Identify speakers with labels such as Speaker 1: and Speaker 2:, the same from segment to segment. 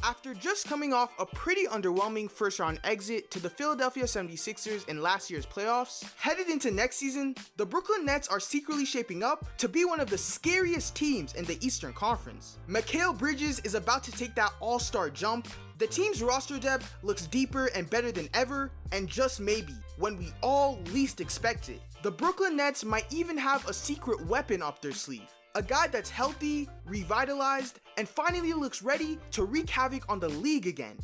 Speaker 1: After just coming off a pretty underwhelming first round exit to the Philadelphia 76ers in last year's playoffs, headed into next season, the Brooklyn Nets are secretly shaping up to be one of the scariest teams in the Eastern Conference. Mikal Bridges is about to take that all-star jump. The team's roster depth looks deeper and better than ever, and just maybe, when we all least expect it, the Brooklyn Nets might even have a secret weapon up their sleeve. A guy that's healthy, revitalized, and finally looks ready to wreak havoc on the league again.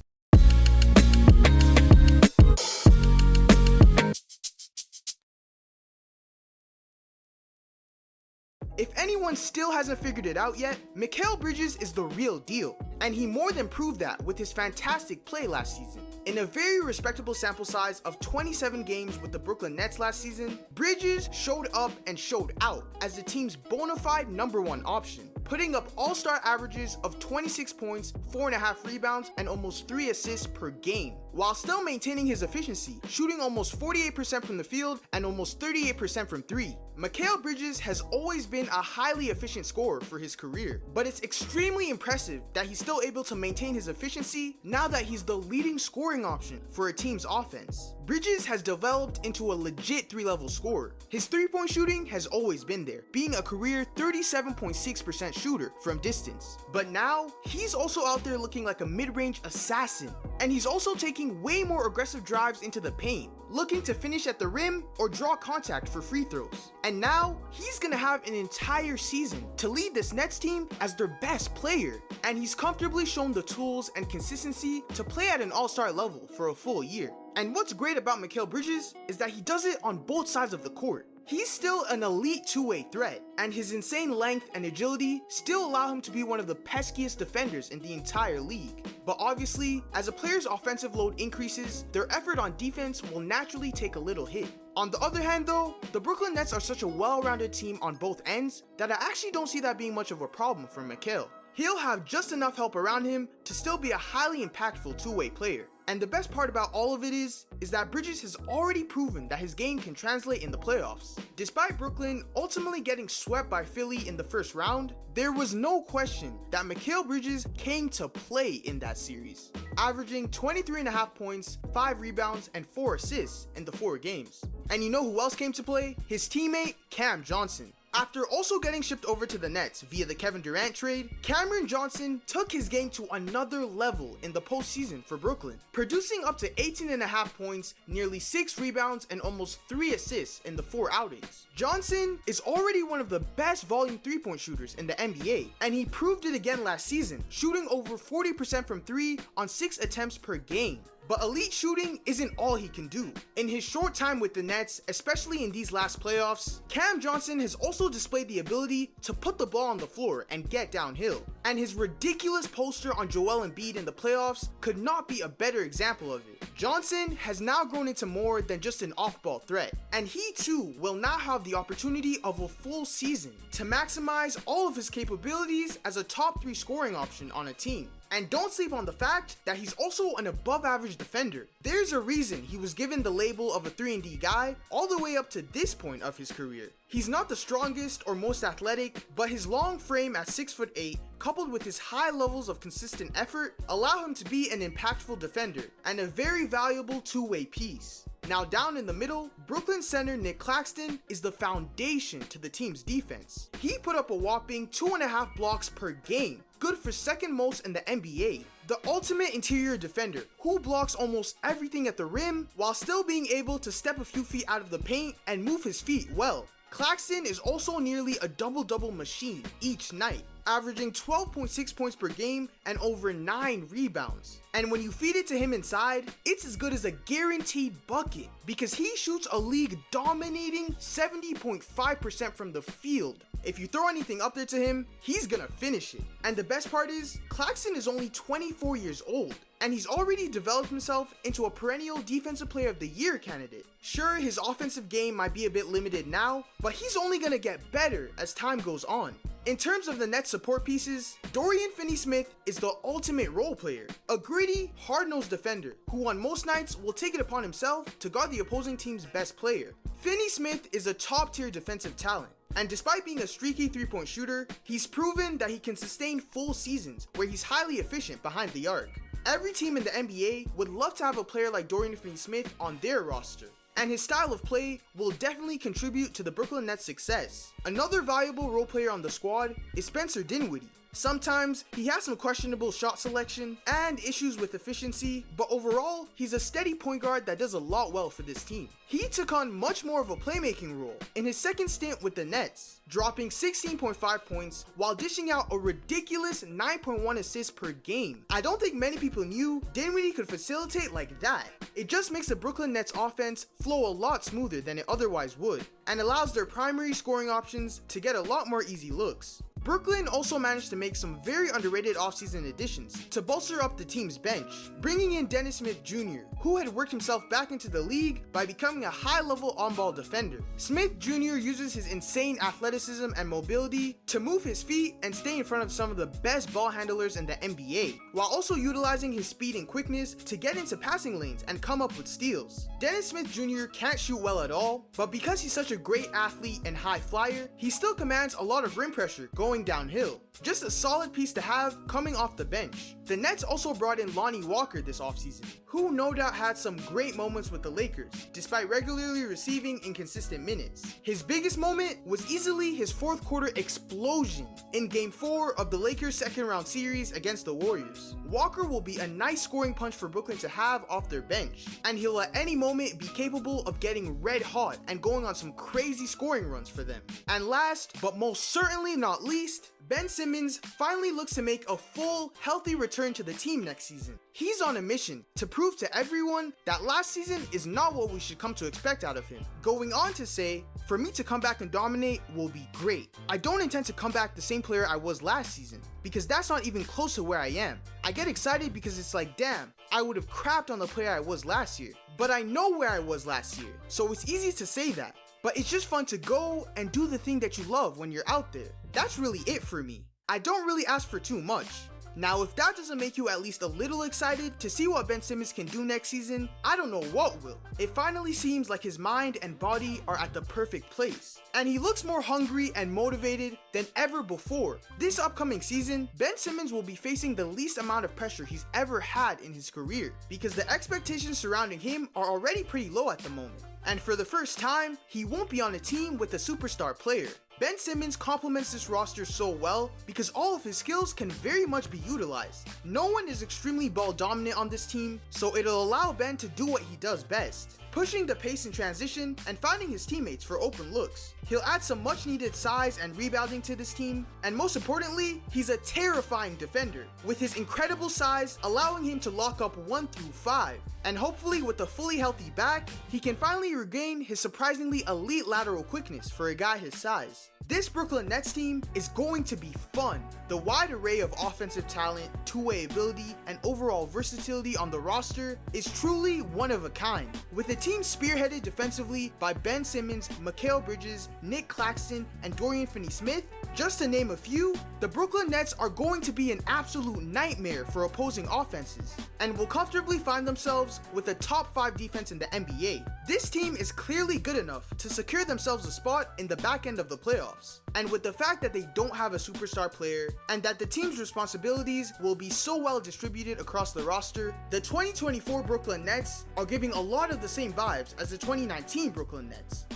Speaker 1: If anyone still hasn't figured it out yet, Mikal Bridges is the real deal, and he more than proved that with his fantastic play last season. In a very respectable sample size of 27 games with the Brooklyn Nets last season, Bridges showed up and showed out as the team's bona fide #1 option, putting up all-star averages of 26 points, 4.5 rebounds, and almost 3 assists per game, while still maintaining his efficiency, shooting almost 48% from the field and almost 38% from 3. Mikal Bridges has always been a highly efficient scorer for his career, but it's extremely impressive that he's still able to maintain his efficiency now that he's the leading scoring option for a team's offense. Bridges has developed into a legit 3-level scorer. His 3-point shooting has always been there, being a career 37.6% shooter from distance. But now, he's also out there looking like a mid-range assassin, and he's also taking way more aggressive drives into the paint, looking to finish at the rim or draw contact for free throws. And now, he's gonna have an entire season to lead this Nets team as their best player, and he's comfortably shown the tools and consistency to play at an all-star level for a full year. And what's great about Mikal Bridges is that he does it on both sides of the court. He's still an elite two-way threat, and his insane length and agility still allow him to be one of the peskiest defenders in the entire league. But obviously, as a player's offensive load increases, their effort on defense will naturally take a little hit. On the other hand though, the Brooklyn Nets are such a well-rounded team on both ends that I actually don't see that being much of a problem for Mikal. He'll have just enough help around him to still be a highly impactful two-way player. And the best part about all of it is that Bridges has already proven that his game can translate in the playoffs. Despite Brooklyn ultimately getting swept by Philly in the first round, there was no question that Mikal Bridges came to play in that series, averaging 23.5 points, 5 rebounds, and 4 assists in the 4 games. And you know who else came to play? His teammate, Cam Johnson. After also getting shipped over to the Nets via the Kevin Durant trade, Cameron Johnson took his game to another level in the postseason for Brooklyn, producing up to 18.5 points, nearly 6 rebounds, and almost 3 assists in the 4 outings. Johnson is already one of the best volume 3-point shooters in the NBA, and he proved it again last season, shooting over 40% from 3 on 6 attempts per game. But elite shooting isn't all he can do. In his short time with the Nets, especially in these last playoffs, Cam Johnson has also displayed the ability to put the ball on the floor and get downhill. And his ridiculous poster on Joel Embiid in the playoffs could not be a better example of it. Johnson has now grown into more than just an off-ball threat, and he too will now have the opportunity of a full season to maximize all of his capabilities as a top 3 scoring option on a team. And don't sleep on the fact that he's also an above-average defender. There's a reason he was given the label of a 3-and-D guy all the way up to this point of his career. He's not the strongest or most athletic, but his long frame at 6'8", coupled with his high levels of consistent effort, allow him to be an impactful defender and a very valuable two-way piece. Now down in the middle, Brooklyn center Nick Claxton is the foundation to the team's defense. He put up a whopping 2.5 blocks per game, good for second most in the NBA. The ultimate interior defender who blocks almost everything at the rim while still being able to step a few feet out of the paint and move his feet well. Claxton is also nearly a double-double machine each night, averaging 12.6 points per game and over 9 rebounds. And when you feed it to him inside, it's as good as a guaranteed bucket because he shoots a league-dominating 70.5% from the field. If you throw anything up there to him, he's gonna finish it. And the best part is, Claxton is only 24 years old, and he's already developed himself into a perennial Defensive Player of the Year candidate. Sure, his offensive game might be a bit limited now, but he's only gonna get better as time goes on. In terms of the Nets support pieces, Dorian Finney-Smith is the ultimate role player, a gritty, hard-nosed defender who on most nights will take it upon himself to guard the opposing team's best player. Finney-Smith is a top-tier defensive talent. And despite being a streaky 3-point shooter, he's proven that he can sustain full seasons where he's highly efficient behind the arc. Every team in the NBA would love to have a player like Dorian Finney-Smith on their roster, and his style of play will definitely contribute to the Brooklyn Nets' success. Another valuable role player on the squad is Spencer Dinwiddie. Sometimes he has some questionable shot selection and issues with efficiency, but overall, he's a steady point guard that does a lot well for this team. He took on much more of a playmaking role in his second stint with the Nets, dropping 16.5 points while dishing out a ridiculous 9.1 assists per game. I don't think many people knew Dinwiddie could facilitate like that. It just makes the Brooklyn Nets offense flow a lot smoother than it otherwise would, and allows their primary scoring options to get a lot more easy looks. Brooklyn also managed to make some very underrated offseason additions to bolster up the team's bench, bringing in Dennis Smith Jr., who had worked himself back into the league by becoming a high-level on-ball defender. Smith Jr. uses his insane athleticism and mobility to move his feet and stay in front of some of the best ball handlers in the NBA, while also utilizing his speed and quickness to get into passing lanes and come up with steals. Dennis Smith Jr. can't shoot well at all, but because he's such a great athlete and high flyer, he still commands a lot of rim pressure going downhill. Just a solid piece to have coming off the bench. The Nets also brought in Lonnie Walker this offseason, who no doubt had some great moments with the Lakers, despite regularly receiving inconsistent minutes. His biggest moment was easily his fourth quarter explosion in Game 4 of the Lakers' second round series against the Warriors. Walker will be a nice scoring punch for Brooklyn to have off their bench, and he'll at any moment be capable of getting red hot and going on some crazy scoring runs for them. And last, but most certainly not least, Ben Simmons finally looks to make a full, healthy return to the team next season. He's on a mission to prove to everyone that last season is not what we should come to expect out of him. Going on to say, for me to come back and dominate will be great. I don't intend to come back the same player I was last season, because that's not even close to where I am. I get excited because it's like, damn, I would have crapped on the player I was last year. But I know where I was last year, so it's easy to say that. But it's just fun to go and do the thing that you love when you're out there. That's really it for me. I don't really ask for too much. Now, if that doesn't make you at least a little excited to see what Ben Simmons can do next season, I don't know what will. It finally seems like his mind and body are at the perfect place, and he looks more hungry and motivated than ever before. This upcoming season, Ben Simmons will be facing the least amount of pressure he's ever had in his career, because the expectations surrounding him are already pretty low at the moment. And for the first time, he won't be on a team with a superstar player. Ben Simmons complements this roster so well because all of his skills can very much be utilized. No one is extremely ball dominant on this team, so it'll allow Ben to do what he does best, pushing the pace in transition and finding his teammates for open looks. He'll add some much needed size and rebounding to this team, and most importantly, he's a terrifying defender, with his incredible size allowing him to lock up 1 through 5. And hopefully with a fully healthy back, he can finally regain his surprisingly elite lateral quickness for a guy his size. This Brooklyn Nets team is going to be fun. The wide array of offensive talent, two-way ability, and overall versatility on the roster is truly one of a kind. With a team spearheaded defensively by Ben Simmons, Mikal Bridges, Nick Claxton, and Dorian Finney-Smith, just to name a few, the Brooklyn Nets are going to be an absolute nightmare for opposing offenses, and will comfortably find themselves with a top 5 defense in the NBA. This team is clearly good enough to secure themselves a spot in the back end of the playoffs. And with the fact that they don't have a superstar player, and that the team's responsibilities will be so well distributed across the roster, the 2024 Brooklyn Nets are giving a lot of the same vibes as the 2019 Brooklyn Nets.